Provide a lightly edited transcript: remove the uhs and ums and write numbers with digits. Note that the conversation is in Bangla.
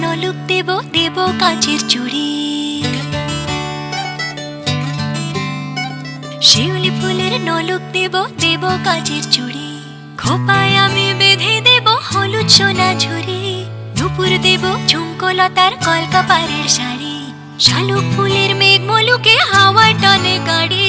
নলুক দেব দেব কাঁচের চুড়ি। শিউলি ফুলের নলুক দেব দেব কাঁচের চুড়ি। খোপায় আমি বেঁধে দেব হলুদ সোনা ঝুরি। নুপুর দেব ঝুমকোলতার কলকাপাড়ের শাড়ি। শালুক ফুলের মেঘ মলুকে হাওয়া টানে গাড়ি।